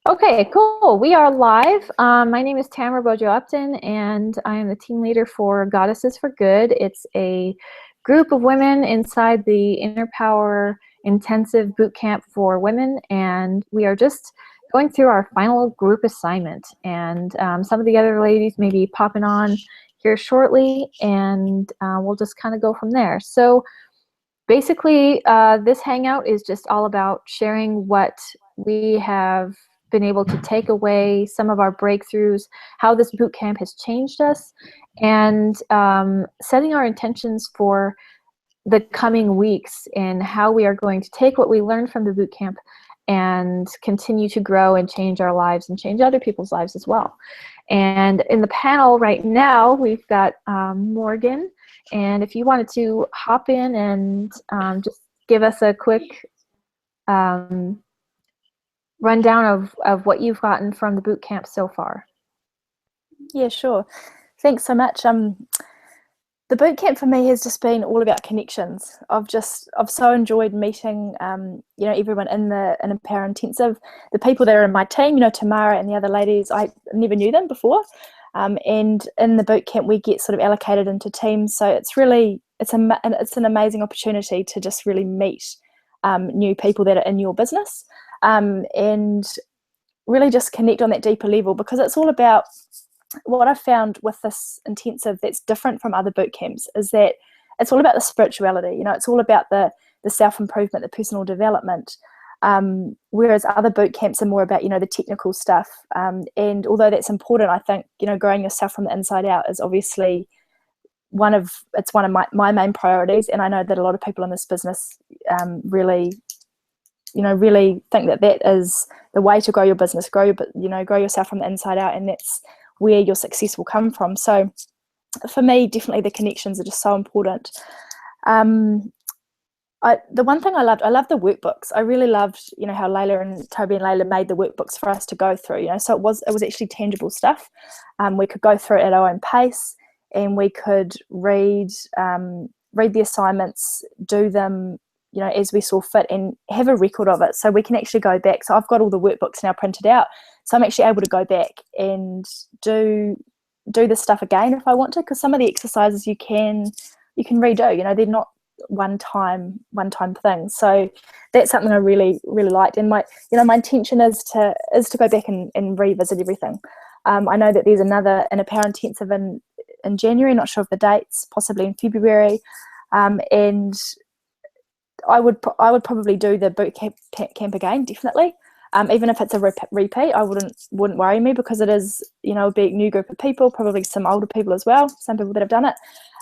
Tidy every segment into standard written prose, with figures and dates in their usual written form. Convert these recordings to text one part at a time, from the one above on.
Okay, cool. We are live. My name is Tamara Bojo-Upton, and I am the team leader for Goddesses for Good. It's a group of women inside the Inner Power Intensive Bootcamp for women, and we are just going through our final group assignment. And some of the other ladies may be popping on here shortly, and we'll just kind of go from there. So basically, this hangout is just all about sharing what we have been able to take away, some of our breakthroughs, how this boot camp has changed us, and setting our intentions for the coming weeks and how we are going to take what we learned from the boot camp and continue to grow and change our lives and change other people's lives as well. And in the panel right now, we've got Morgan, and if you wanted to hop in and just give us a quick rundown of what you've gotten from the boot camp so far. Yeah, sure. Thanks so much. The boot camp for me has just been all about connections. I've so enjoyed meeting, everyone in the Inner Power Intensive, the people that are in my team. Tamara and the other ladies, I never knew them before. And in the boot camp, we get sort of allocated into teams. So it's an amazing opportunity to just really meet new people that are in your business. And really just connect on that deeper level, because it's all about what I've found with this intensive that's different from other boot camps is that it's all about the spirituality. It's all about the self-improvement, the personal development, whereas other boot camps are more about the technical stuff, and although that's important, I think growing yourself from the inside out is obviously one of my main priorities, and I know that a lot of people in this business really think that is the way to grow your business, grow yourself from the inside out, and that's where your success will come from. So for me, definitely the connections are just so important. The one thing I loved the workbooks. I really loved, how Layla and Toby and Layla made the workbooks for us to go through, so it was actually tangible stuff. We could go through it at our own pace, and we could read the assignments, do them as we saw fit, and have a record of it, so we can actually go back. So I've got all the workbooks now printed out, so I'm actually able to go back and do this stuff again if I want to, because some of the exercises you can redo. They're not one time thing. So that's something I really liked, and my intention is to go back and revisit everything. I know that there's another Inner Power Intensive in January, not sure of the dates, possibly in February, and I would probably do the boot camp again, definitely. Even if it's a repeat, I wouldn't worry me, because it is a big new group of people, probably some older people as well, some people that have done it,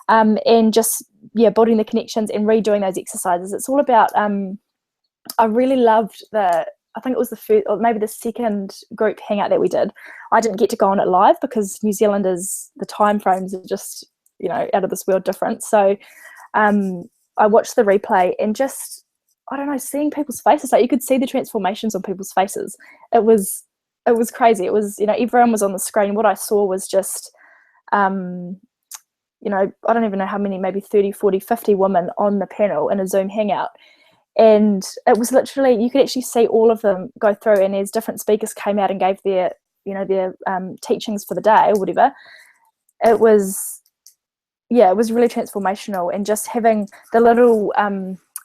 and just building the connections and redoing those exercises. It's all about. I really loved I think it was the first, or maybe the second group hangout that we did. I didn't get to go on it live because New Zealand the time frames are just out of this world different. So I watched the replay, and just, I don't know, seeing people's faces, like you could see the transformations on people's faces. It was crazy. It was, everyone was on the screen. What I saw was just, I don't even know how many, maybe 30, 40, 50 women on the panel in a Zoom hangout. And it was literally, you could actually see all of them go through, and as different speakers came out and gave their teachings for the day or whatever, it was really transformational. And just having the little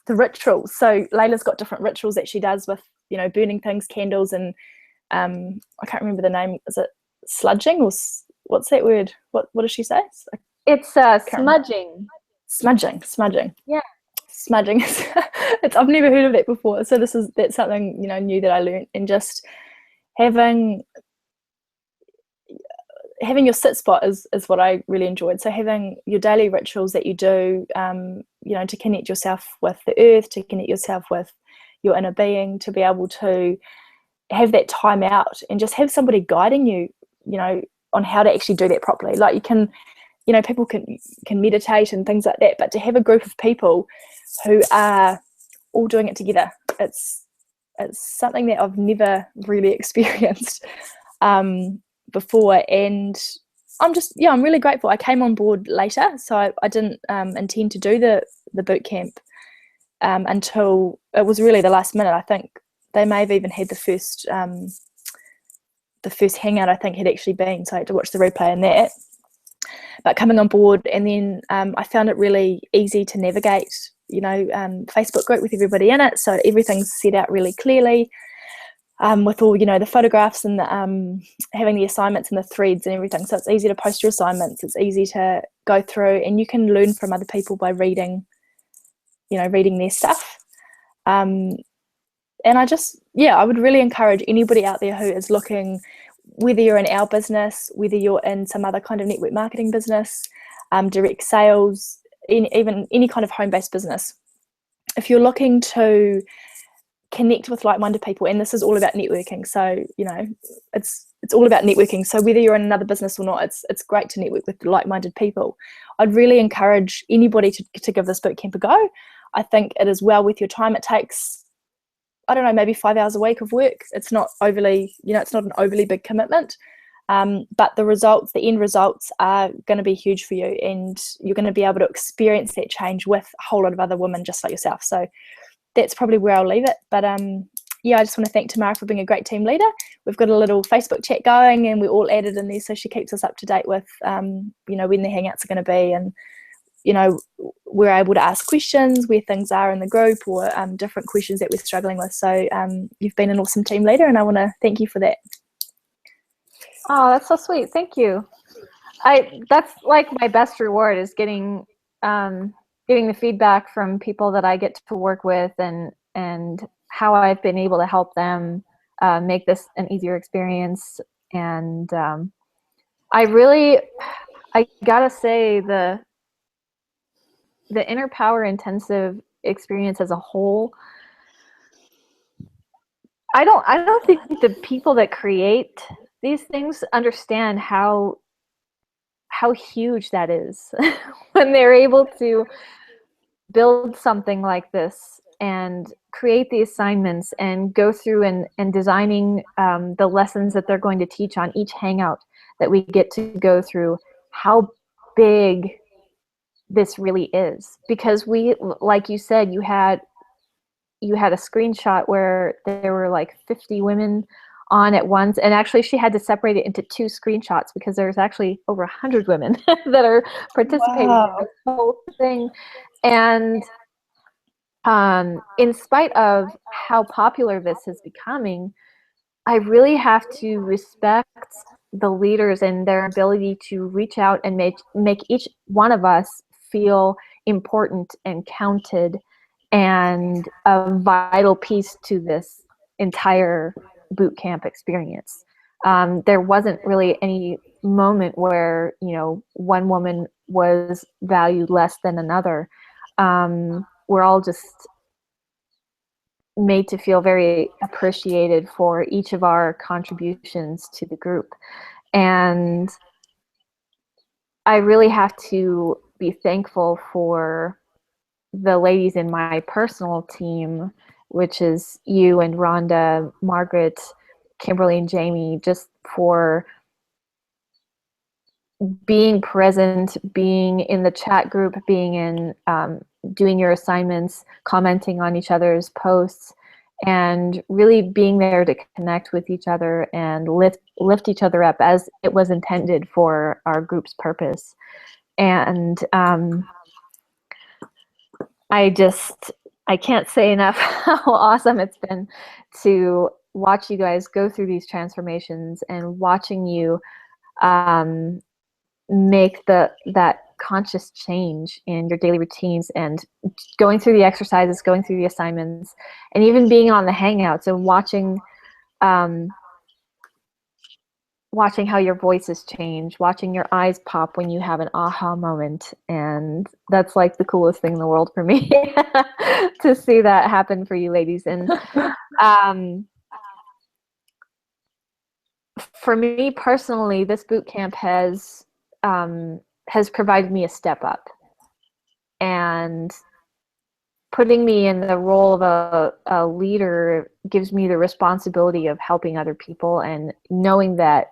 the rituals. So Layla's got different rituals that she does with burning things, candles, and I can't remember the name. Is it sludging, or what's that word? What does she say? It's smudging. Smudging. Yeah, smudging. I've never heard of that before. So that's something new that I learned, and just having your sit spot is what I really enjoyed. So having your daily rituals that you do, to connect yourself with the earth, to connect yourself with your inner being, to be able to have that time out and just have somebody guiding you, on how to actually do that properly. Like you can, people can meditate and things like that, but to have a group of people who are all doing it together, it's something that I've never really experienced before. And I'm really grateful. I came on board later, so I didn't intend to do the boot camp until it was really the last minute. I think they may have even had the first hangout, I think, had actually been, so I had to watch the replay on that. But coming on board, and then I found it really easy to navigate, Facebook group with everybody in it, so everything's set out really clearly, with all, the photographs and the, having the assignments and the threads and everything. So it's easy to post your assignments, it's easy to go through, and you can learn from other people by reading their stuff. And I would really encourage anybody out there who is looking, whether you're in our business, whether you're in some other kind of network marketing business, direct sales, even any kind of home-based business, if you're looking to connect with like-minded people, and this is all about networking, so it's all about networking, so whether you're in another business or not, it's great to network with like-minded people. I'd really encourage anybody to give this bootcamp a go. I think it is well worth your time. It takes, I don't know, maybe 5 hours a week of work. It's not overly, it's not an overly big commitment, but the end results are going to be huge for you, and you're going to be able to experience that change with a whole lot of other women just like yourself. So that's probably where I'll leave it. But yeah, I just want to thank Tamara for being a great team leader. We've got a little Facebook chat going, and we're all added in there, so she keeps us up to date with, when the hangouts are going to be, and we're able to ask questions where things are in the group, or different questions that we're struggling with. So you've been an awesome team leader, and I want to thank you for that. Oh, that's so sweet. Thank you. That's like my best reward, is getting the feedback from people that I get to work with, and how I've been able to help them make this an easier experience. And I gotta say, the Inner Power Intensive experience as a whole, I don't think the people that create these things understand how huge that is when they're able to build something like this and create the assignments and go through and designing the lessons that they're going to teach on each hangout that we get to go through, how big this really is. Because we, like you said, you had a screenshot where there were like 50 women on at once, and actually she had to separate it into 2 screenshots because there's actually over 100 women that are participating in this whole thing. And in spite of how popular this is becoming, I really have to respect the leaders and their ability to reach out and make each one of us feel important and counted and a vital piece to this entire boot camp experience. There wasn't really any moment where one woman was valued less than another. We're all just made to feel very appreciated for each of our contributions to the group. And I really have to be thankful for the ladies in my personal team, which is you and Rhonda, Margaret, Kimberly, and Jamie, just for being present, being in the chat group, being in doing your assignments, commenting on each other's posts, and really being there to connect with each other and lift each other up as it was intended for our group's purpose. And I can't say enough how awesome it's been to watch you guys go through these transformations and watching you make that conscious change in your daily routines, and going through the exercises, going through the assignments, and even being on the hangouts and watching how your voices change, watching your eyes pop when you have an aha moment. And that's like the coolest thing in the world for me to see that happen for you ladies. And for me personally, this boot camp has provided me a step up, and putting me in the role of a leader gives me the responsibility of helping other people, and knowing that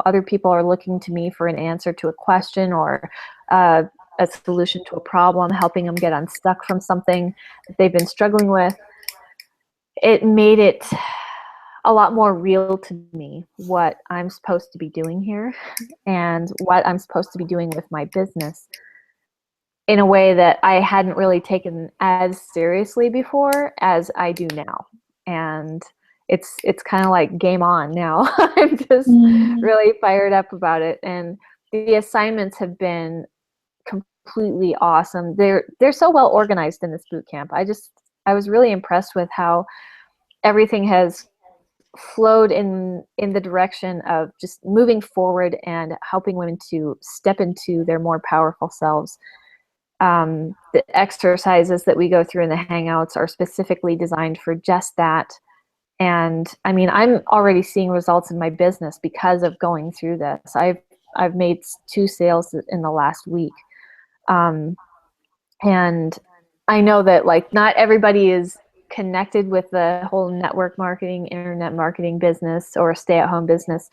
other people are looking to me for an answer to a question or a solution to a problem, helping them get unstuck from something that they've been struggling with. it made it a lot more real to me what I'm supposed to be doing here and what I'm supposed to be doing with my business in a way that I hadn't really taken as seriously before as I do now. And it's kind of like game on now. I'm just really fired up about it. And the assignments have been completely awesome. They're so well organized in this boot camp. I was really impressed with how everything has flowed in the direction of just moving forward and helping women to step into their more powerful selves. The exercises that we go through in the Hangouts are specifically designed for just that. And I mean, I'm already seeing results in my business because of going through this. I've made 2 sales in the last week. And I know that like not everybody is connected with the whole network marketing, internet marketing business or stay-at-home business.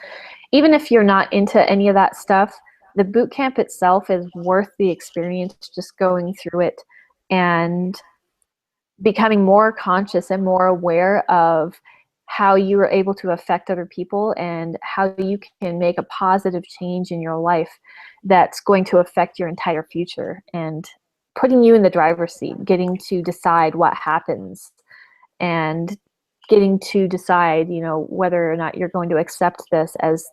Even if you're not into any of that stuff, the boot camp itself is worth the experience, just going through it and becoming more conscious and more aware of how you are able to affect other people and how you can make a positive change in your life that's going to affect your entire future, and putting you in the driver's seat, getting to decide what happens and getting to decide, you know, whether or not you're going to accept this as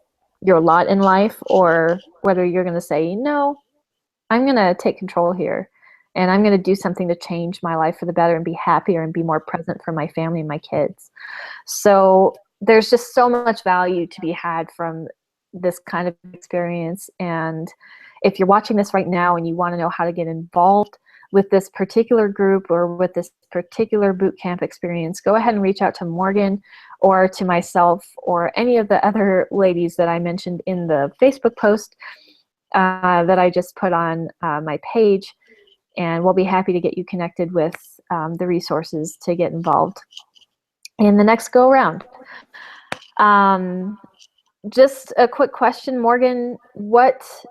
your lot in life or whether you're going to say, no, I'm going to take control here and I'm going to do something to change my life for the better and be happier and be more present for my family and my kids. So there's just so much value to be had from this kind of experience. And if you're watching this right now and you want to know how to get involved with this particular group or with this particular boot camp experience, go ahead and reach out to Morgan or to myself or any of the other ladies that I mentioned in the Facebook post that I just put on my page, and we'll be happy to get you connected with the resources to get involved in the next go around. Just a quick question, Morgan, what's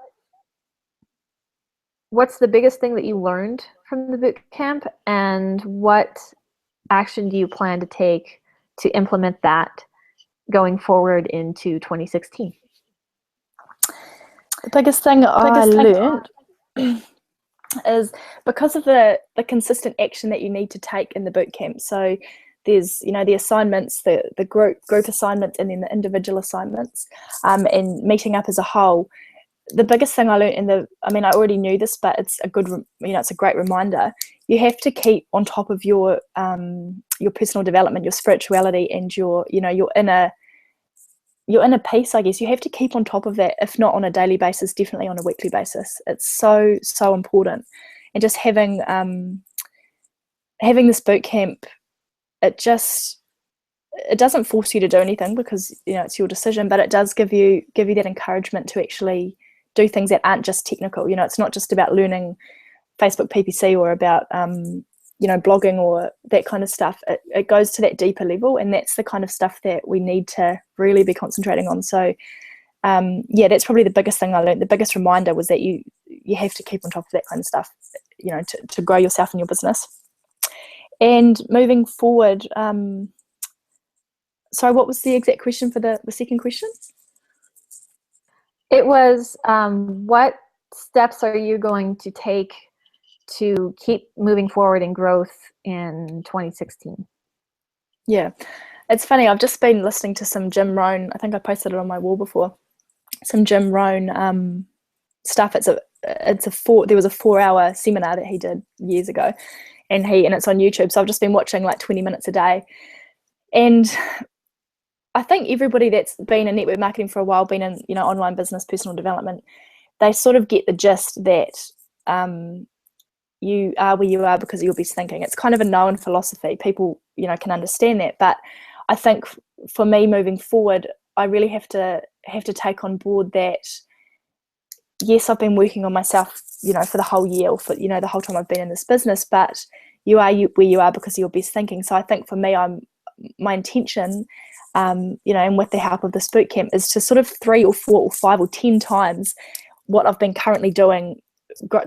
the biggest thing that you learned from the boot camp, and what action do you plan to take to implement that going forward into 2016? The biggest thing I learned is because of the consistent action that you need to take in the boot camp. So there's, you know, the assignments, the group assignments, and then the individual assignments, and meeting up as a whole. The biggest thing I learned I already knew this, but it's a good, it's a great reminder. You have to keep on top of your personal development, your spirituality, and your inner peace, I guess. You have to keep on top of that, if not on a daily basis, definitely on a weekly basis. It's so, so important. And just having this boot camp, it doesn't force you to do anything because, you know, it's your decision, but it does give you that encouragement to actually do things that aren't just technical. You know, it's not just about learning Facebook PPC or about blogging or that kind of stuff. It goes to that deeper level, and that's the kind of stuff that we need to really be concentrating on. So that's probably the biggest thing I learned. The biggest reminder was that you have to keep on top of that kind of stuff, you know, to grow yourself and your business. And moving forward, sorry, what was the exact question for the second question? It was, what steps are you going to take to keep moving forward in growth in 2016? Yeah, it's funny. I've just been listening to some Jim Rohn. I think I posted it on my wall before. Some Jim Rohn stuff. There was a 4-hour seminar that he did years ago, and it's on YouTube. So I've just been watching like 20 minutes a day, and I think everybody that's been in network marketing for a while, been in, you know, online business, personal development, they sort of get the gist that you are where you are because of your best thinking. It's kind of a known philosophy. People, you know, can understand that. But I think for me moving forward, I really have to take on board that, yes, I've been working on myself, you know, for the whole year, or for, you know, the whole time I've been in this business, but you are where you are because of your best thinking. So I think for me, my intention, you know, and with the help of this boot camp, is to sort of 3 or 4 or 5 or 10 times what I've been currently doing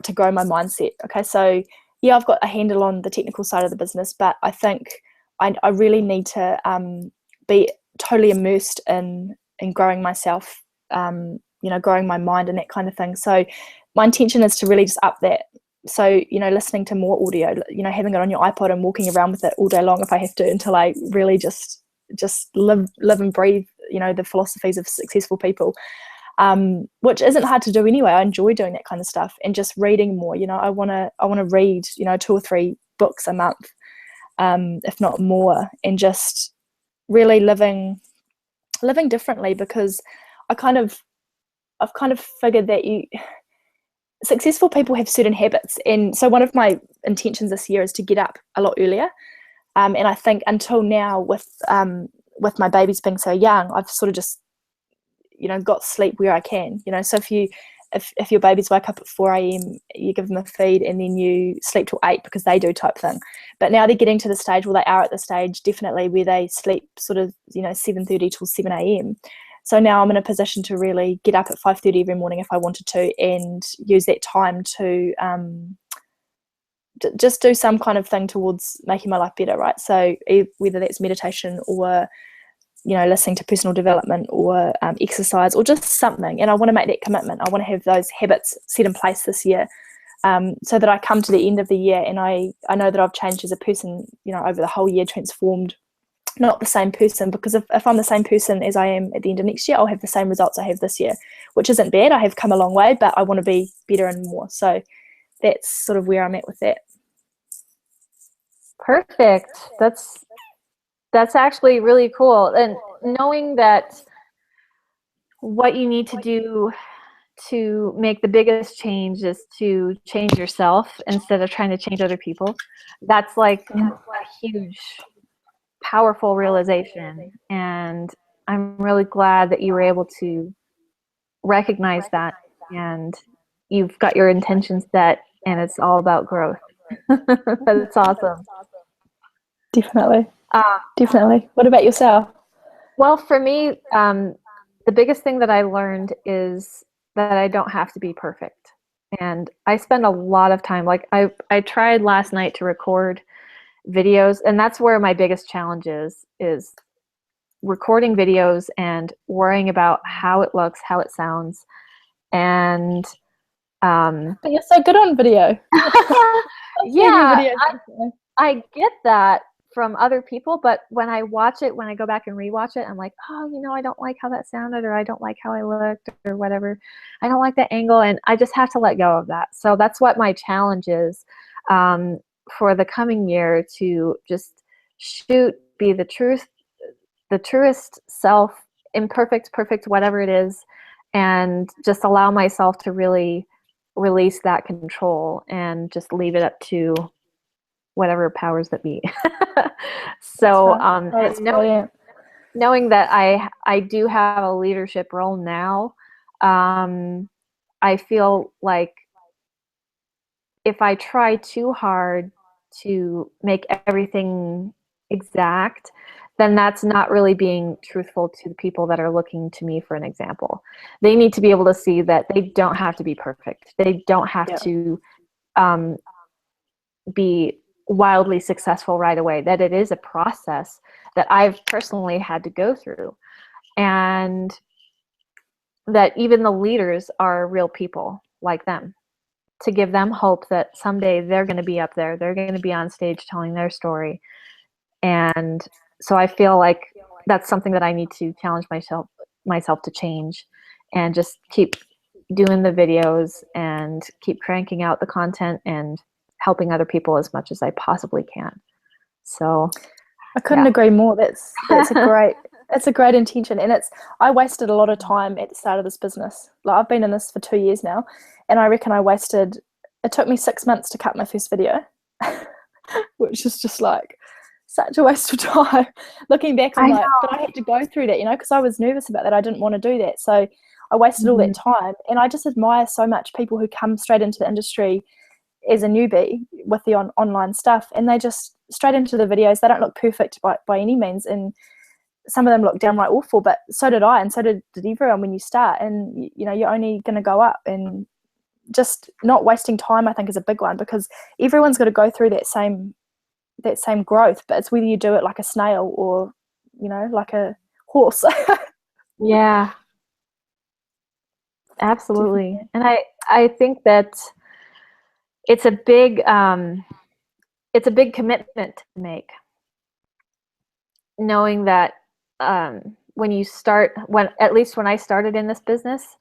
to grow my mindset. Okay, so yeah, I've got a handle on the technical side of the business, but I think I really need to be totally immersed in growing myself, growing my mind and that kind of thing. So my intention is to really just up that. So, listening to more audio, having it on your iPod and walking around with it all day long if I have to, until I really just live and breathe, the philosophies of successful people, which isn't hard to do anyway. I enjoy doing that kind of stuff, and just reading more. I want to read, 2 or 3 books a month, if not more, and just really living differently, because I've kind of figured that successful people have certain habits. And so one of my intentions this year is to get up a lot earlier. And I think until now, with my babies being so young, I've sort of just, got sleep where I can. So if your babies wake up at 4 a.m, you give them a feed and then you sleep till 8 because they do type thing. But now they're getting to the stage, well, they are at the stage definitely where they sleep sort of, 7:30 till 7 a.m. So now I'm in a position to really get up at 5:30 every morning if I wanted to, and use that time to just do some kind of thing towards making my life better, right? So whether that's meditation or, listening to personal development or exercise or just something. And I want to make that commitment. I want to have those habits set in place this year, so that I come to the end of the year and I know that I've changed as a person, over the whole year, transformed. Not the same person, because if I'm the same person as I am at the end of next year, I'll have the same results I have this year, which isn't bad. I have come a long way, but I want to be better and more. So that's sort of where I'm at with that. Perfect. That's actually really cool. And knowing that what you need to do to make the biggest change is to change yourself instead of trying to change other people, that's like a huge, powerful realization. And I'm really glad that you were able to recognize that, and you've got your intentions set, and it's all about growth. That's awesome. Definitely. Definitely. What about yourself? Well, for me, the biggest thing that I learned is that I don't have to be perfect. And I spend a lot of time, like I tried last night to record videos, and that's where my biggest challenge is recording videos and worrying about how it looks, how it sounds. And But you're so good on video. yeah, I get that from other people, but when I watch it, when I go back and rewatch it, I'm like, oh, I don't like how that sounded, or I don't like how I looked, or whatever. I don't like that angle, and I just have to let go of that. So that's what my challenge is, for the coming year, to just be the truest self, imperfect, perfect, whatever it is, and just allow myself to really release that control and just leave it up to whatever powers that be. So knowing that I do have a leadership role now, I feel like if I try too hard to make everything exact, then that's not really being truthful to the people that are looking to me for an example. They need to be able to see that they don't have to be perfect. They don't have to be wildly successful right away, that it is a process that I've personally had to go through, and that even the leaders are real people like them, to give them hope that someday they're going to be up there, they're going to be on stage telling their story. And so I feel like that's something that I need to challenge myself to change, and just keep doing the videos and keep cranking out the content and helping other people as much as I possibly can. So I couldn't agree more. That's a great intention. And I wasted a lot of time at the start of this business. Like, I've been in this for 2 years now, and I reckon it took me 6 months to cut my first video, which is just like such a waste of time. Looking back, I'm like, but I had to go through that, because I was nervous about that. I didn't want to do that. So I wasted all that time. And I just admire so much people who come straight into the industry as a newbie with the online stuff, and they just straight into the videos. They don't look perfect by any means, and some of them look downright awful, but so did I, and so did everyone when you start. And you're only going to go up, and just not wasting time, I think, is a big one, because everyone's got to go through that same that same growth, but it's whether you do it like a snail or, you know, like a horse. Yeah, absolutely. Definitely. And I think that it's a big it's a big commitment to make, knowing that when you start, when at least when I started in this business,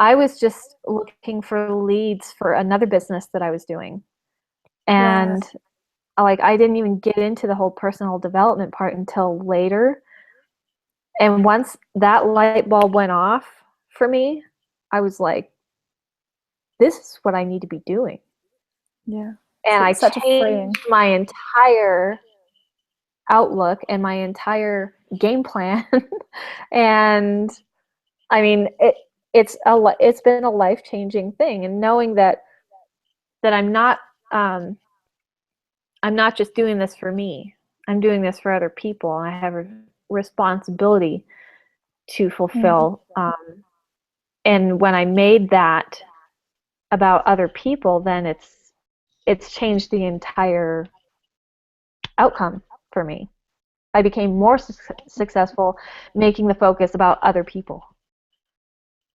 I was just looking for leads for another business that I was doing. Right. And like I didn't even get into the whole personal development part until later. And once that light bulb went off for me, I was like, this is what I need to be doing. Yeah. And So I it's such a freeing. changed my entire outlook and my entire game plan. And I mean, it's been a life-changing thing. And knowing that I'm not just doing this for me. I'm doing this for other people. I have a responsibility to Mm. fulfill. And when I made that about other people, then it's changed the entire outcome for me. I became more successful making the focus about other people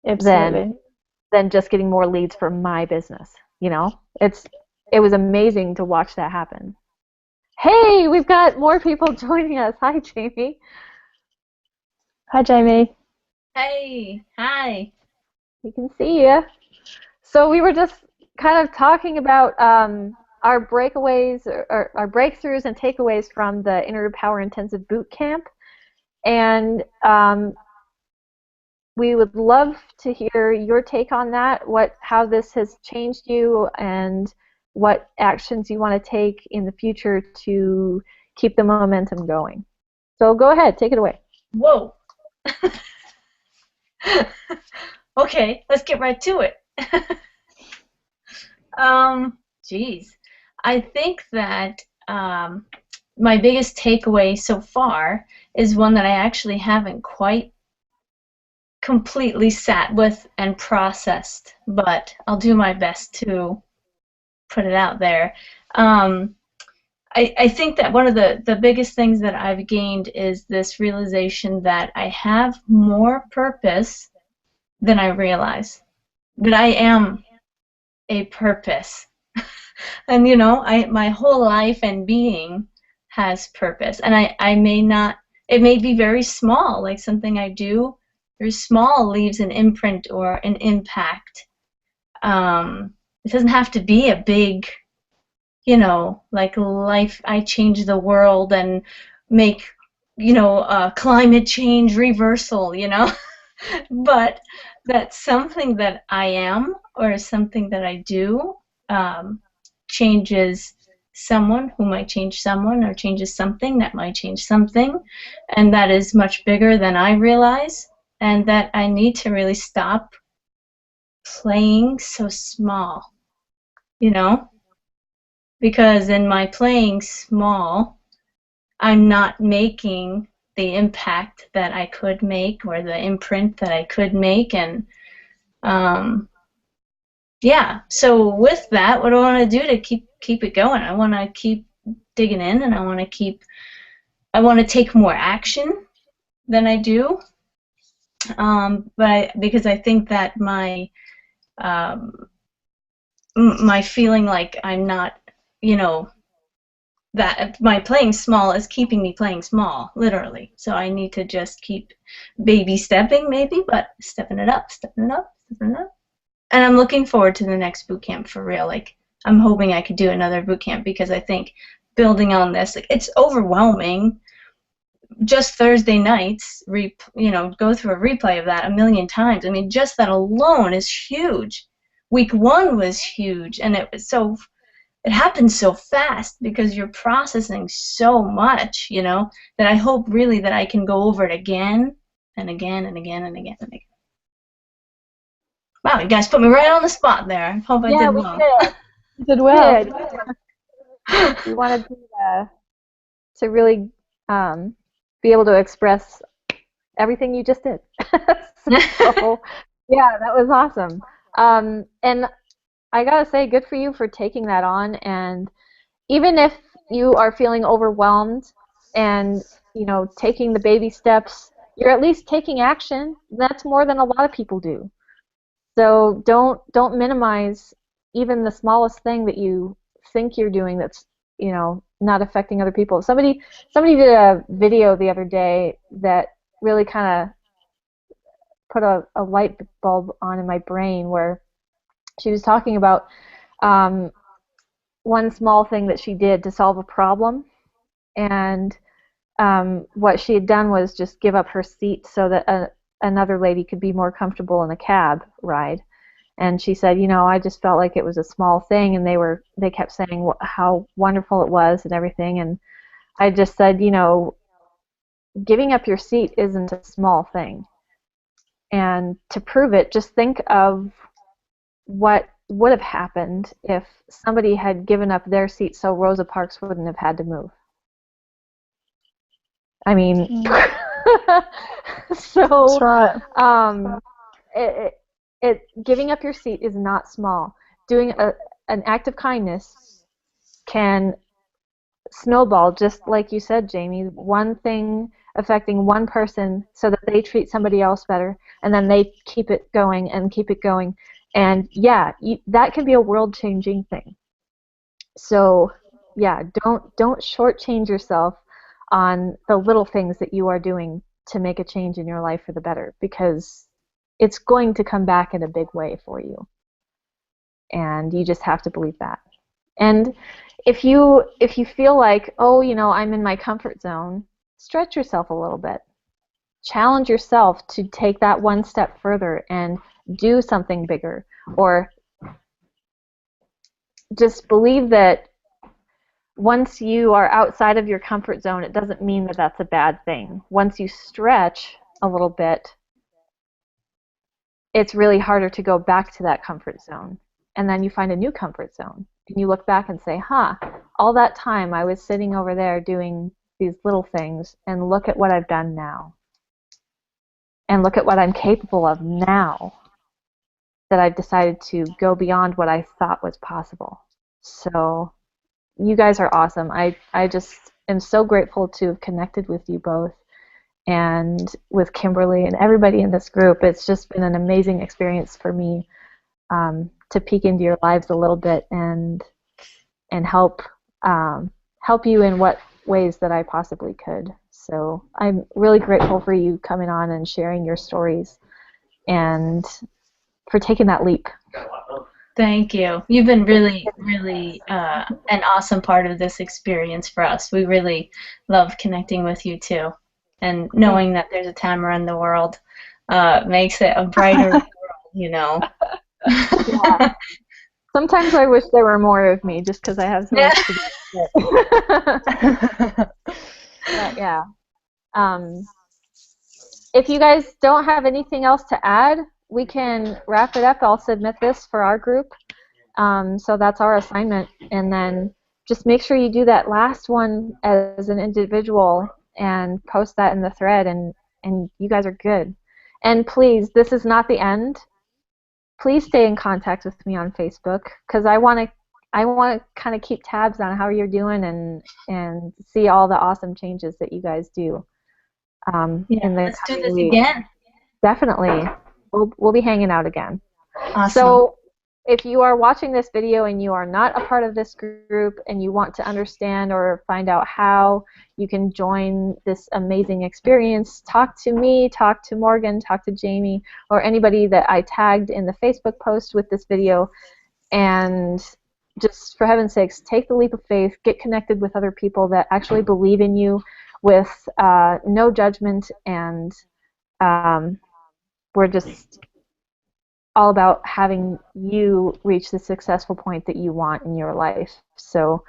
than Absolutely. just getting more leads for my business. You know, it was amazing to watch that happen. Hey, we've got more people joining us. Hi, Jamie. Hi, Jamie. Hey, hi. We can see you. So we were just kind of talking about our breakaways, or our breakthroughs and takeaways from the Inner Power Intensive Bootcamp, and we would love to hear your take on that. How this has changed you, and what actions you want to take in the future to keep the momentum going. So go ahead, take it away. Whoa. Okay, let's get right to it. Geez. I think that my biggest takeaway so far is one that I actually haven't quite completely sat with and processed, but I'll do my best to put it out there. I think that one of the biggest things that I've gained is this realization that I have more purpose than I realize. That I am a purpose. And you know, my whole life and being has purpose. And I may not, it may be very small, like something I do very small leaves an imprint or an impact. It doesn't have to be a big, you know, like life, I change the world and make, you know, climate change reversal, you know. But that's something that I am or something that I do changes someone who might change someone, or changes something that might change something, and that is much bigger than I realize, and that I need to really stop playing so small, you know, because in my playing small, I'm not making the impact that I could make, or the imprint that I could make. And yeah, so with that, what do I want to do to keep it going? I want to keep digging in, and I want to take more action than I do. Because I think that um, my feeling like I'm not, you know, that my playing small is keeping me playing small, literally. So I need to just keep baby stepping, maybe, but stepping it up, stepping it up, stepping it up. And I'm looking forward to the next boot camp for real. Like, I'm hoping I could do another boot camp, because I think building on this, like, it's overwhelming. Just Thursday nights, you know, go through a replay of that a million times. I mean, just that alone is huge. Week 1 was huge, and it happens so fast because you're processing so much, you know, that I hope really that I can go over it again and again and again and again and again. Wow, you guys put me right on the spot there. I hope I Yeah, did we well. did. You did well. Good. We wanted to really be able to express everything you just did. So, yeah, that was awesome. And I gotta say, good for you for taking that on. And even if you are feeling overwhelmed and, you know, taking the baby steps, you're at least taking action. That's more than a lot of people do. So don't minimize even the smallest thing that you think you're doing that's, you know, not affecting other people. Somebody did a video the other day that really kind of put a light bulb on in my brain, where she was talking about um, one small thing that she did to solve a problem, and what she had done was just give up her seat so that another lady could be more comfortable in a cab ride. And she said, you know, I just felt like it was a small thing, and they kept saying how wonderful it was and everything. And I just said, you know, giving up your seat isn't a small thing. And to prove it, just think of what would have happened if somebody had given up their seat so Rosa Parks wouldn't have had to move. I mean, so That's right. Giving up your seat is not small. Doing an act of kindness can snowball, just like you said, Jamie. One thing affecting one person so that they treat somebody else better, and then they keep it going and keep it going. And yeah, that can be a world-changing thing. So yeah, don't shortchange yourself on the little things that you are doing to make a change in your life for the better, because it's going to come back in a big way for you. And you just have to believe that. And if you feel like, oh, you know, I'm in my comfort zone, stretch yourself a little bit. Challenge yourself to take that one step further and do something bigger. Or just believe that once you are outside of your comfort zone, it doesn't mean that that's a bad thing. Once you stretch a little bit, it's really harder to go back to that comfort zone. And then you find a new comfort zone. And you look back and say, huh, all that time I was sitting over there doing these little things, and look at what I've done now. And look at what I'm capable of now, that I've decided to go beyond what I thought was possible. So you guys are awesome. I just am so grateful to have connected with you both, and with Kimberly and everybody in this group. It's just been an amazing experience for me to peek into your lives a little bit and help you in what ways that I possibly could. So I'm really grateful for you coming on and sharing your stories, and for taking that leap. Thank you. You've been really, really an awesome part of this experience for us. We really love connecting with you too. And knowing that there's a Tamara in the world makes it a brighter world, you know. Yeah. Sometimes I wish there were more of me, just because I have so much to do. But yeah. If you guys don't have anything else to add, we can wrap it up. I'll submit this for our group. So that's our assignment. And then just make sure you do that last one as an individual and post that in the thread, and you guys are good. And please, this is not the end. Please stay in contact with me on Facebook, because I want to kind of keep tabs on how you're doing and see all the awesome changes that you guys do. Let's do this again. Definitely. We'll be hanging out again. Awesome. So if you are watching this video and you are not a part of this group, and you want to understand or find out how you can join this amazing experience, talk to me, talk to Morgan, talk to Jamie, or anybody that I tagged in the Facebook post with this video. And just, for heaven's sakes, take the leap of faith, get connected with other people that actually believe in you, with no judgment, and we're just all about having you reach the successful point that you want in your life. So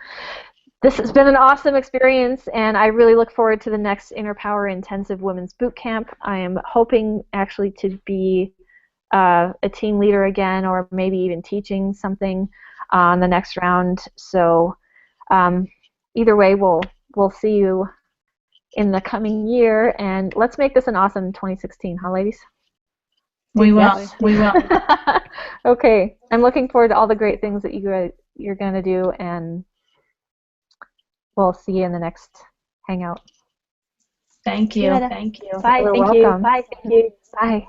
this has been an awesome experience, and I really look forward to the next Inner Power Intensive Women's Bootcamp. I am hoping actually to be a team leader again, or maybe even teaching something on the next round. So either way, we'll see you in the coming year, and let's make this an awesome 2016, huh, ladies? We will. We will. Okay. I'm looking forward to all the great things that you're going to do, and we'll see you in the next hangout. Thank See you you. later. Thank you. Bye. You're Thank you. welcome. Bye. Thank you. Bye.